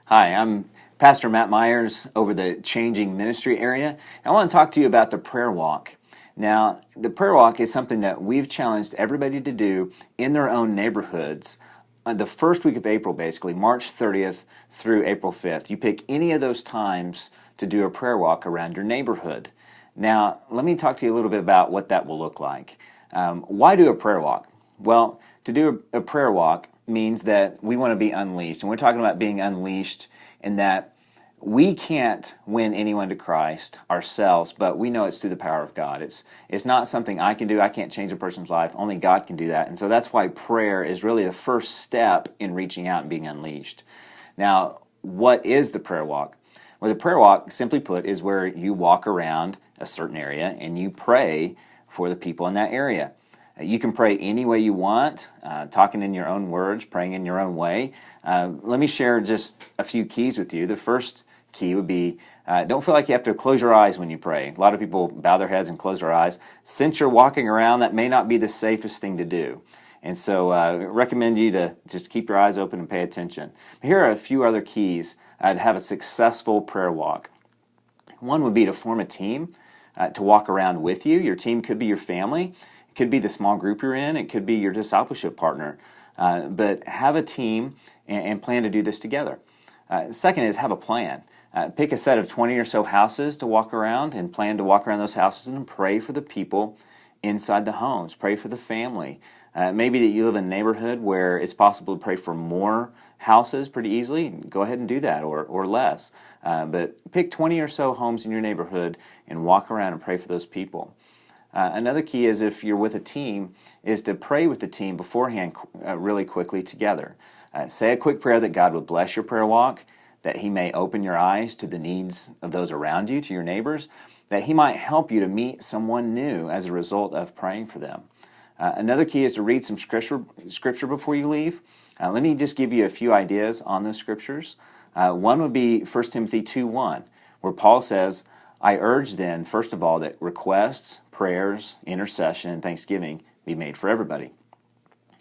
Hi, I'm Pastor Matt Myers over the Changing Ministry area. I want to talk to you about the prayer walk. Now, the prayer walk is something that we've challenged everybody to do in their own neighborhoods the first week of April, basically, March 30th through April 5th. You pick any of those times to do a prayer walk around your neighborhood. Now, let me talk to you a little bit about what that will look like. Why do a prayer walk? Well, to do a prayer walk means that we want to be unleashed. And we're talking about being unleashed in that we can't win anyone to Christ ourselves, but we know it's through the power of God. It's not something I can do. I can't change a person's life. Only God can do that. And so that's why prayer is really the first step in reaching out and being unleashed. Now, what is the prayer walk? Well, the prayer walk, simply put, is where you walk around a certain area and you pray for the people in that area. You can pray any way you want, talking in your own words, praying in your own way. Let me share just a few keys with you. The first key would be don't feel like you have to close your eyes when you pray. A lot of people bow their heads and close their eyes. Since you're walking around, that may not be the safest thing to do. And so I recommend you to just keep your eyes open and pay attention. Here are a few other keys to have a successful prayer walk. One would be to form a team to walk around with you. Your team could be your family. It could be the small group you're in. It could be your discipleship partner. But have a team and plan to do this together. Second is have a plan. Pick a set of 20 or so houses to walk around and plan to walk around those houses and pray for the people inside the homes. Pray for the family. Maybe that you live in a neighborhood where it's possible to pray for more houses pretty easily. Go ahead and do that or less. But pick 20 or so homes in your neighborhood and walk around and pray for those people. Another key is if you're with a team is to pray with the team beforehand really quickly together. Say a quick prayer that God would bless your prayer walk, that He may open your eyes to the needs of those around you, to your neighbors, that He might help you to meet someone new as a result of praying for them. Another key is to read some scripture before you leave. Let me just give you a few ideas on those scriptures. One would be 1 Timothy 2:1, where Paul says, I urge then, first of all, that requests, prayers, intercession, and thanksgiving be made for everybody.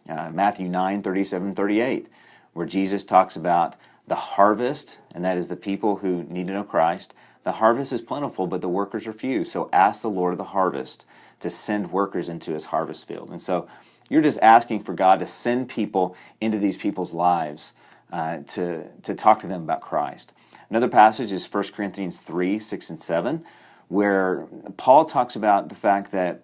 Matthew 9:37-38, where Jesus talks about the harvest, and that is the people who need to know Christ. The harvest is plentiful, but the workers are few. So ask the Lord of the harvest to send workers into His harvest field. And so you're just asking for God to send people into these people's lives to talk to them about Christ. Another passage is 1 Corinthians 3:6-7, where Paul talks about the fact that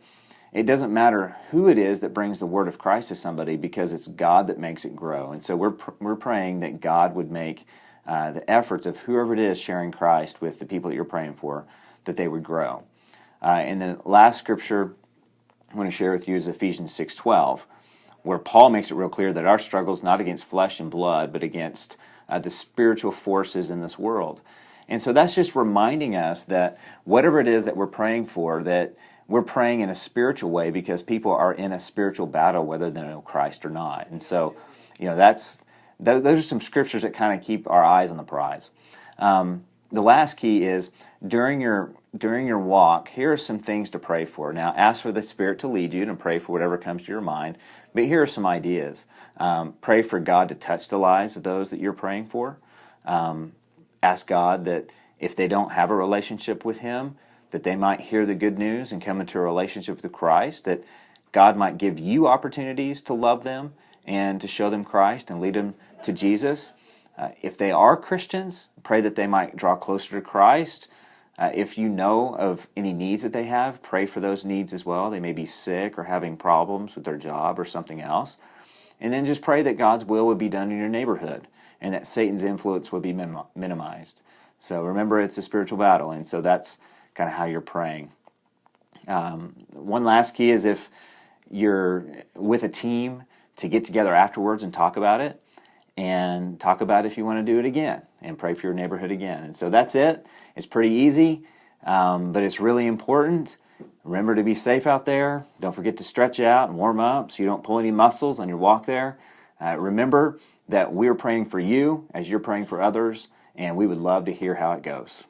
it doesn't matter who it is that brings the word of Christ to somebody because it's God that makes it grow. And so we're praying that God would make the efforts of whoever it is sharing Christ with the people that you're praying for, that they would grow. And the last scripture I want to share with you is Ephesians 6:12, where Paul makes it real clear that our struggle is not against flesh and blood, but against the spiritual forces in this world. And so that's just reminding us that whatever it is that we're praying for, that we're praying in a spiritual way because people are in a spiritual battle whether they know Christ or not. And so, those are some scriptures that kind of keep our eyes on the prize. The last key is during your walk, here are some things to pray for. Now, ask for the Spirit to lead you and pray for whatever comes to your mind. But here are some ideas. Pray for God to touch the lives of those that you're praying for. Ask God that if they don't have a relationship with Him, that they might hear the good news and come into a relationship with Christ, that God might give you opportunities to love them and to show them Christ and lead them to Jesus. If they are Christians, pray that they might draw closer to Christ. If you know of any needs that they have, pray for those needs as well. They may be sick or having problems with their job or something else. And then just pray that God's will would be done in your neighborhood and that Satan's influence would be minimized. So remember, it's a spiritual battle, and so that's kind of how you're praying. One last key is if you're with a team, to get together afterwards and talk about it, and talk about if you want to do it again, and pray for your neighborhood again. And so that's it. It's pretty easy, but it's really important. Remember to be safe out there. Don't forget to stretch out and warm up so you don't pull any muscles on your walk there. Remember that we're praying for you as you're praying for others, and we would love to hear how it goes.